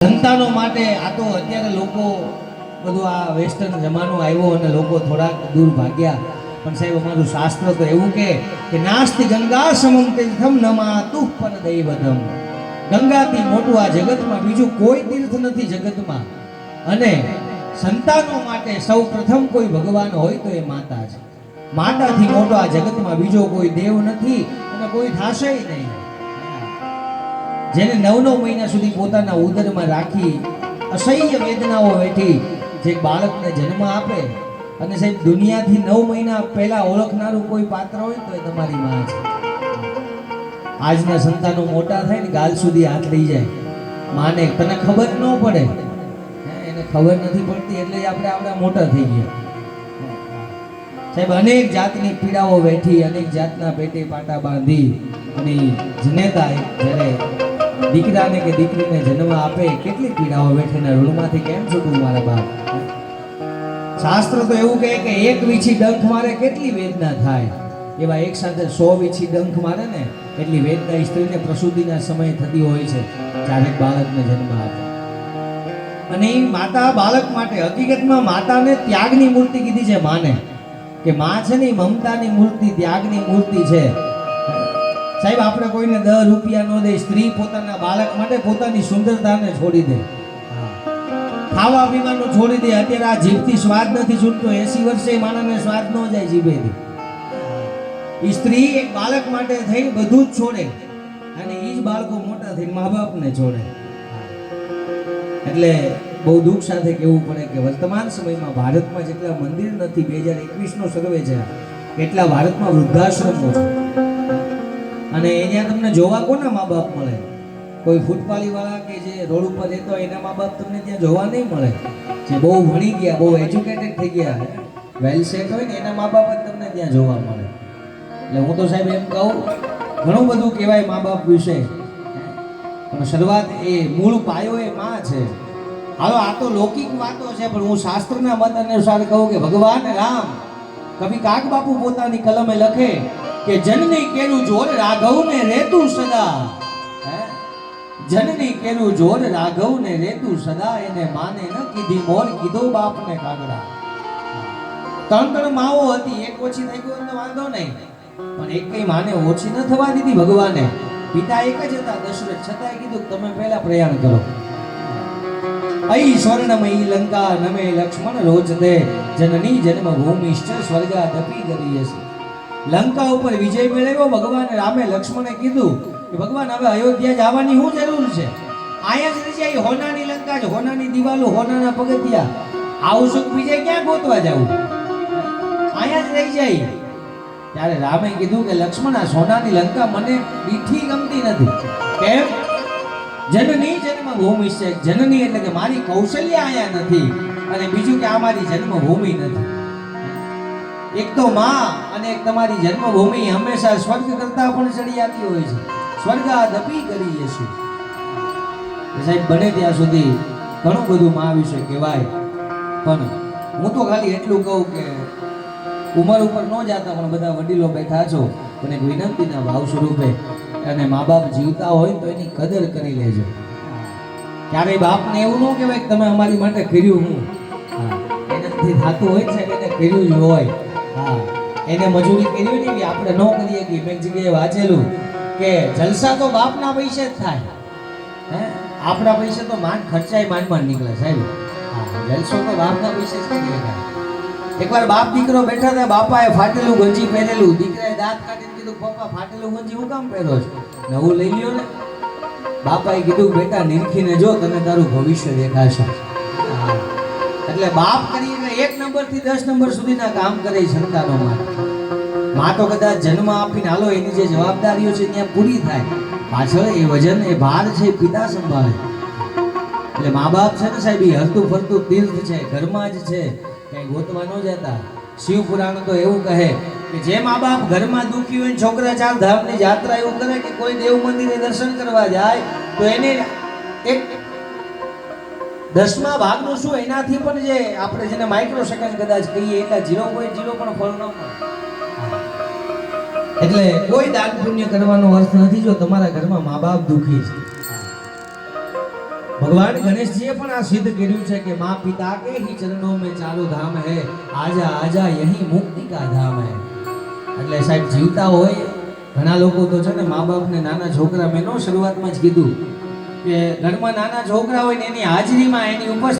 સંતાનો માટે આ તો અત્યારે લોકો બધું આ વેસ્ટર્ન જમાનો આવ્યો અને લોકો થોડાક દૂર ભાગ્યા, પણ સાહેબ અમારું શાસ્ત્ર તો એવું કે નાસ્તિ ગંગા સમમ તીર્થમ નમાતુ પરદૈવતમ. ગંગાથી મોટું આ જગતમાં બીજું કોઈ તીર્થ નથી જગતમાં. અને સંતાનો માટે સૌ પ્રથમ કોઈ ભગવાન હોય તો એ માતા છે. માતાથી મોટો આ જગતમાં બીજો કોઈ દેવ નથી અને કોઈ થાશે નહીં. જેને 9 મહિના સુધી પોતાના ઉદરમાં રાખી અસહ્ય વેદનાઓ વેઠી જે બાળકને જન્મ આપે, અને સાહેબ દુનિયાથી 9 મહિના પહેલા ઓળખનારું કોઈ પાત્ર હોય તો એ તમારી માં છે. આજના સંતાનો મોટા થાય ને ગાલ સુધી હાથ લઈ જાય, માને તને ખબર ન પડે, એને ખબર નથી પડતી એટલે જ આપણે આવડા મોટા થઈ ગયા. સાહેબ અનેક જાતની પીડાઓ વેઠી, અનેક જાતના પેટે પાટા બાંધી અને જનેતા જ્યારે દીકરાને કે દીકરીને જન્મ આપે કેટલી પીડાઓ વેઠે ને ઋણમાંથી કેમ છૂટું મારા બાપ. શાસ્ત્ર તો એવું કહે કે એક વીછી ડંખ મારે કેટલી વેદના થાય, એવા એક સાથે 100 વીછી ડંખ મારે ને એટલી વેદના સ્ત્રીને પ્રસૂતિના સમયે થતી હોય છે જ્યારે બાળકને જન્મ આપે. અને એ માતા બાળક માટે હકીકતમાં માતાને ત્યાગની મૂર્તિ કીધી છે. માને કે માં છે ને મમતાની મૂર્તિ, ત્યાગની મૂર્તિ છે. સાહેબ આપણે કોઈને 10 રૂપિયા ન દે, સ્ત્રી પોતાના બાળક માટે પોતાની સુંદરતાને છોડી દે, ખાવા પીવાનું છોડી દે. અત્યારે આ જીભથી સ્વાદ નથી છૂટતો, 80 વર્ષે માણસને સ્વાદ ન જાય જીભેથી. સ્ત્રી એક બાળક માટે થઈ બધું જ છોડે, અને એ જ બાળકો મોટા થઈને મા બાપને છોડે. એટલે બહુ દુઃખ સાથે કહેવું પડે કે વર્તમાન સમયમાં ભારતમાં જેટલા મંદિર નથી, 2021નો સર્વે છે, એટલા ભારતમાં વૃદ્ધાશ્રમો છે. અને અહીંયા તમને જોવા કોના મા બાપ મળે? કોઈ ફૂટપાલી વાળા કે જે રોડ ઉપર રહેતો હોય એના મા બાપ તમને ત્યાં જોવા નહીં મળે. જે બહુ ભણી ગયા, બહુ એજ્યુકેટેડ થઈ ગયા, વેલ સેટ હોય ને એના મા બાપ જ તમને ત્યાં જોવા મળે. એટલે હું તો સાહેબ એમ કહું, ઘણું બધું કહેવાય મા બાપ વિશે, પણ શરૂઆત એ મૂળ પાયો એ માં છે. હાલો આ તો લૌકિક વાતો છે, પણ હું શાસ્ત્રના મત અનુસાર કહું કે ભગવાન રામ કવિ કાગ બાપુ પોતાની કલમે લખે કે જનની કેરું જોર રાઘવને રેતું સદા. જનની કેરું જોર રાઘવને રેતું સદા, એને માને ન કીધી મોર કીધો બાપને કાગડા. 3 માઓ હતી, એક ઓછી થઈ ગઈ તો વાંધો નહીં, પણ એક કઈ માને ઓછી ન થવા દીધી ભગવાને. પિતા એક જ હતા દશરથ, છતાંય કીધું તમે પહેલા પ્રયાણ કરો. અઈ સ્વર્ણમયી લંકા નમે લક્ષ્મણ રોજ દે, જનની જન્મભૂમિશ્ચ સ્વર્ગાદપી ગરીયસી. લંકા ઉપર વિજય મેળવ્યો ભગવાન રામે. લક્ષ્મણે કીધું કે ભગવાન હવે અયોધ્યા જવાની શું જરૂર છે? અહીંયા જ રહી જાય, હોનાની લંકા છે, હોનાની દિવાલો, હોનાના પગથિયા, આવું સુખ વિજય ક્યાં ગોતવા જવું? અહીંયા જ રહી જાય. ત્યારે રામે કીધું કે લક્ષ્મણ, આ સોનાની લંકા મને દીઠી ગમતી નથી. કેમ? જનની જન્મભૂમિ છે. જનની એટલે કે મારી કૌશલ્ય અહીંયા નથી, અને બીજું કે આ મારી જન્મભૂમિ નથી. એક તો માં અને એક તમારી જન્મભૂમિ હંમેશા સ્વર્ગ કરતા પણ ચડિયાતી હોય છે. સ્વર્ગાદપી કરીએ છીએ. સાહેબ બને ત્યાં સુધી ઘણું બધું માં વિશે કહેવાય, પણ હું તો ખાલી એટલું કહું કે ઉંમર ઉપર ન જાતા, પણ બધા વડીલો બેઠા છો, પણ એક વિનંતીના ભાવ સ્વરૂપે, અને મા બાપ જીવતા હોય તો એની કદર કરી લેજો. ક્યારેય બાપને એવું ન કહેવાય કે તમે અમારી માટે કર્યું. હું એનાથી થતું હોય છે એને કર્યું જ હોય. એને મજૂરી કરી હોય ને કે આપણે ન કરીએ કે એક જગ્યાએ વાંચેલું કે જલસા તો બાપના પૈસે જ થાય. આપણા પૈસે તો માંડ ખર્ચાય માંડ નીકળે સાહેબ. જલસો તો બાપના પૈસે જ કરી શકાય. એકવાર બાપ દીકરો બેઠા હતા, બાપાએ ફાટેલું ગંજી પહેરેલું, દીકરાએ દાંત કાઢીને કીધું પપ્પા ફાટેલું ગંજી હું કામ પહેરો છો? નવું લઈ લ્યો ને. બાપાએ કીધું બેટા નિરખીને જો, તને તારું ભવિષ્ય દેખાશે. એટલે બાપ કરીને 1 નંબરથી 10 નંબર સુધીના કામ કરે સંતાનોમાં. માં તો કદાચ જન્મ આપીને હાલો એની જે જવાબદારીઓ છે ત્યાં પૂરી થાય, પાછળ એ વજન એ ભાર છે પિતા સંભાળે. એટલે મા બાપ છે ને સાહેબ, હરતું ફરતું તીર્થ છે, ઘરમાં જ છે, કઈ ગોતવા ન જતા. શિવ પુરાણ તો એવું કહે કે જે મા બાપ ઘરમાં દુખી હોય, છોકરા 4 ધામની યાત્રા એવું કરે કે કોઈ દેવ મંદિરે દર્શન કરવા જાય તો એને એક 10મા ભાગનું શું, એનાથી પણ જે આપણે જેને માઇક્રો સેકન્ડ કદાચ કહીએ એટલા 0.0 પણ ફળ ન મળે. એટલે કોઈ દાન પુણ્ય કરવાનો અર્થ નથી જો તમારા ઘરમાં મા બાપ દુખી છે. ભગવાન ગણેશજીએ પણ આ સિદ્ધ કર્યું છે કે માँ પિતા के ही चरणों में चारों धाम है आजा आजा यही मुक्ति का धाम है એટલે સાહેબ જીવતા હોય ઘણા લોકો તો છે ને મા બાપને નાના છોકરા મેં શરૂઆતમાં જ કીધું કે ઘરમાં નાના છોકરા હોય ને એની હાજરીમાં એની ઉપર